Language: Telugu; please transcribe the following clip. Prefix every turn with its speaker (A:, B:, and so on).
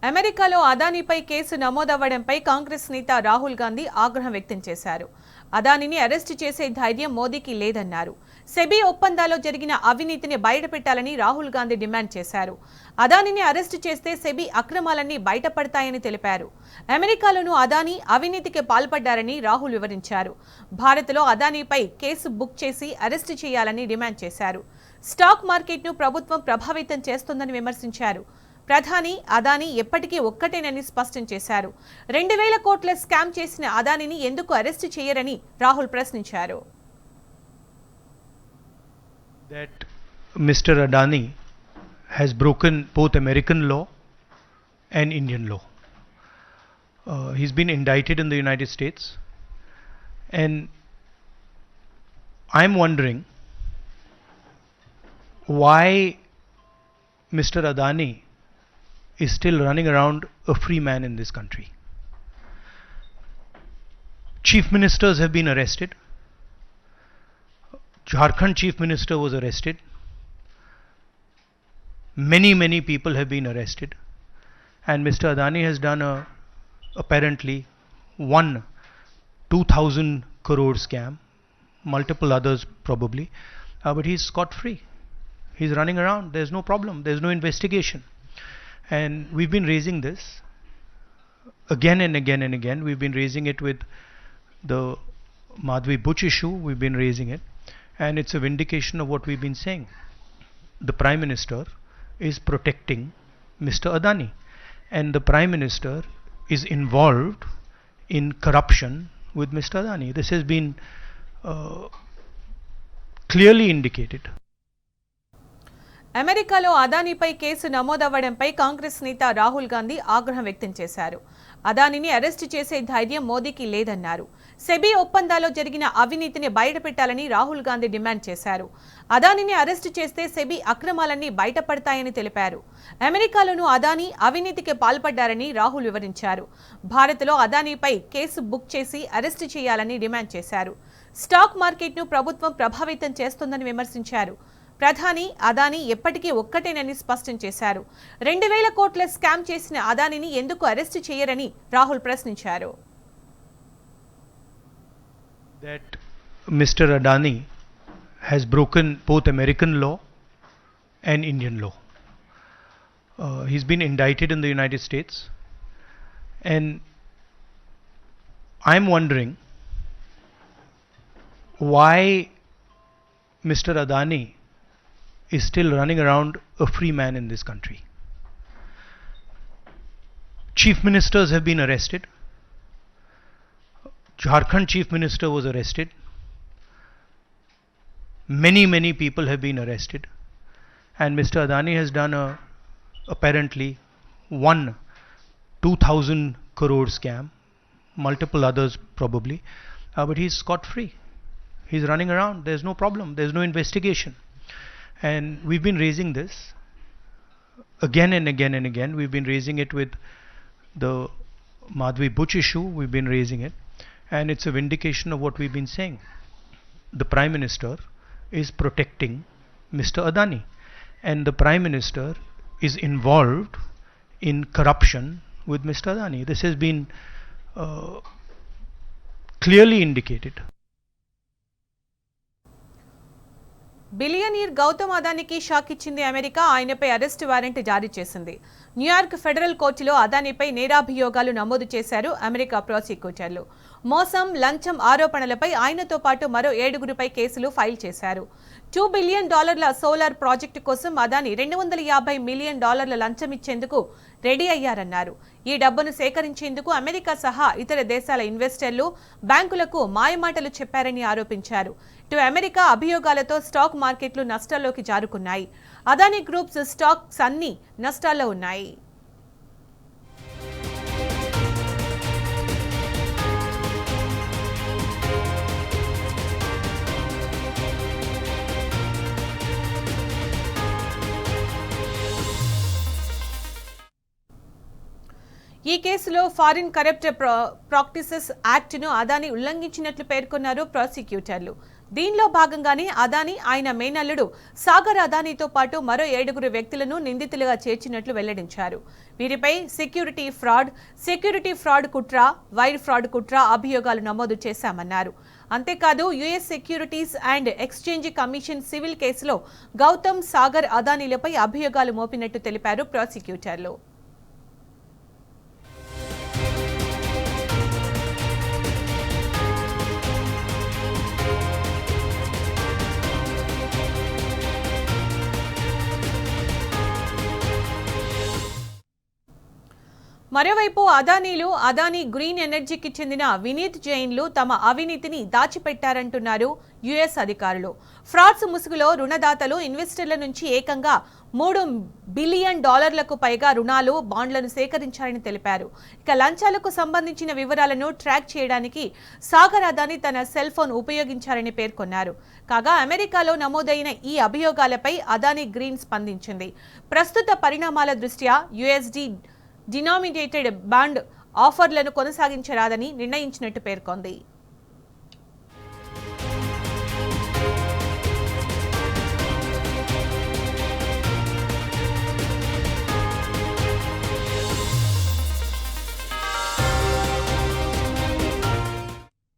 A: అమెరికాలో అదానీపై కేసు నమోదవ్వడంపై కాంగ్రెస్ నేత రాహుల్ గాంధీ ఆగ్రహం వ్యక్తం చేశారు. అదానీని అరెస్టు చేసే ధైర్యం మోదీకి లేదన్నారు. సెబీ ఒప్పందాల్లో జరిగిన అవినీతిని బయటపెట్టాలని రాహుల్ గాంధీ డిమాండ్ చేశారు. అదానీని అరెస్టు చేస్తే సెబీ అక్రమాలన్నీ బయటపడతాయని తెలిపారు. అమెరికాలోనూ అదానీ అవినీతికి పాల్పడ్డారని రాహుల్ వివరించారు. భారత్లో అదానీపై కేసు బుక్ చేసి అరెస్టు చేయాలని డిమాండ్ చేశారు. స్టాక్ మార్కెట్ను ప్రభుత్వం ప్రభావితం చేస్తోందని విమర్శించారు. ప్రధాని అదానీ ఎప్పటికీ ఒక్కటేనని స్పష్టం చేశారు. 2000 కోట్ల స్కామ్ చేసిన అదానీని ఎందుకు అరెస్ట్ చేయరని రాహుల్ ప్రశ్నించారు.
B: That Mr. Adani has broken both American law and Indian law. He's been indicted in the United States, and I'm wondering why Mr. Adani is still running around a free man in this country. Chief ministers have been arrested. Jharkhand chief minister was arrested. Many people have been arrested, and Mr. Adani has done apparently one 2,000 crore scam, multiple others probably, but he's scot free. He's running around. There's no problem. There's no investigation. And we've been raising this again and again and again. We've been raising it with the Madhvi Buch issue. We've been raising it, and it's a vindication of what we've been saying. The Prime Minister is protecting Mr. Adani, and the Prime Minister is involved in corruption with Mr. Adani. This has been clearly indicated.
A: అమెరికాలో అదానీపై కేసు నమోదవ్వడంపై కాంగ్రెస్ నేత రాహుల్ గాంధీ ఆగ్రహం వ్యక్తం చేశారు. అదానీని అరెస్టు చేసే ధైర్యం మోదీకి లేదన్నారు. సెబీ ఒప్పందాల్లో జరిగిన అవినీతిని బయటపెట్టాలని రాహుల్ గాంధీ డిమాండ్ చేశారు. అదానీని అరెస్టు చేస్తే సెబీ అక్రమాలన్నీ బయటపడతాయని తెలిపారు. అమెరికాలోనూ అదానీ అవినీతికి పాల్పడ్డారని రాహుల్ వివరించారు. భారత్లో అదానీపై కేసు బుక్ చేసి అరెస్టు చేయాలని డిమాండ్ చేశారు. స్టాక్ మార్కెట్ను ప్రభుత్వం ప్రభావితం చేస్తోందని విమర్శించారు. ప్రధాని అదానీ ఎప్పటికీ ఒక్కటేనని స్పష్టం చేశారు. 2000 కోట్ల స్కామ్ చేసిన అదానీని ఎందుకు అరెస్ట్ చేయరని రాహుల్ ప్రశ్నించారు.
B: That Mr. Adani has broken both American law and Indian law. He's been indicted in the United States, and I'm wondering why Mr. Adani is still running around a free man in this country. Chief ministers have been arrested. Jharkhand chief minister was arrested. Many people have been arrested, and Mr. Adani has done apparently one 2,000 crore scam, multiple others probably, but he's scot free. He's running around. There's no problem. There's no investigation. And we've been raising this again and again and again. We've been raising it with the Madhvi Buch issue. We've been raising it, and it's a vindication of what we've been saying. The Prime Minister is protecting Mr. Adani, and the Prime Minister is involved in corruption with Mr. Adani. This has been clearly indicated.
A: Billionaire Gautam అదానీకి షాక్ ఇచ్చింది అమెరికా. ఆయనపై అరెస్టు వారెంట్ జారీ చేసింది. న్యూయార్క్ ఫెడరల్ కోర్టులో అదానీపై నేరాభియోగాలు నమోదు చేశారు అమెరికా ప్రాసిక్యూటర్లు. మోసం, లంచం ఆరోపణలపై ఆయనతో పాటు మరో 7గురిపై కేసులు ఫైల్ చేశారు. $2 బిలియన్ సోలార్ ప్రాజెక్టు కోసం అదానీ $250 మిలియన్ లంచం ఇచ్చేందుకు రెడీ అయ్యారన్నారు. ఈ డబ్బును సేకరించేందుకు అమెరికా సహా ఇతర దేశాల ఇన్వెస్టర్లు, బ్యాంకులకు మాయమాటలు చెప్పారని ఆరోపించారు. ఇటు అమెరికా అభియోగాలతో స్టాక్ మార్కెట్లు నష్టాల్లోకి జారుకున్నాయి. అదానీ గ్రూప్స్ స్టాక్స్ అన్ని నష్టాల్లో ఉన్నాయి. ఈ కేసులో ఫారిన్ కరప్ట్ ప్రాక్టీసెస్ యాక్ట్ ను అదానీ ఉల్లంఘించినట్లు పేర్కొన్నారు ప్రాసిక్యూటర్లు. దీనిలో భాగంగానే అదానీ ఆయన మేనల్లుడు సాగర్ అదానీతో పాటు మరో 7 వ్యక్తులను నిందితులుగా చేర్చినట్లు వెల్లడించారు. వీరిపై సెక్యూరిటీ ఫ్రాడ్ కుట్ర, వైర్ ఫ్రాడ్ కుట్ర అభియోగాలు నమోదు చేశామన్నారు. అంతేకాదు US securities and exchange commission civil కేసులో గౌతమ్, సాగర్ అదానీలపై అభియోగాలు మోపినట్టు తెలిపారు ప్రాసిక్యూటర్లు. మరోవైపు అదానీ గ్రీన్ ఎనర్జీకి చెందిన వినీత్ జైన్లు తమ అవినీతిని దాచిపెట్టారంటున్నారు యుఎస్ అధికారులు. ఫ్రాడ్స్ ముసుగులో రుణదాతలు ఇన్వెస్టర్ల నుంచి ఏకంగా $3 బిలియన్ పైగా రుణాలు, బాండ్లను సేకరించారని తెలిపారు. ఇక లంచాలకు సంబంధించిన వివరాలను ట్రాక్ చేయడానికి సాగర్ అదానీ తన సెల్ ఫోన్ ఉపయోగించారని పేర్కొన్నారు. కాగా అమెరికాలో నమోదైన ఈ అభియోగాలపై అదానీ గ్రీన్ స్పందించింది. ప్రస్తుత పరిణామాల దృష్ట్యా USD డినామినేటెడ్ బాండ్ ఆఫర్లను కొనసాగించరాదని నిర్ణయించినట్టు పేర్కొంది.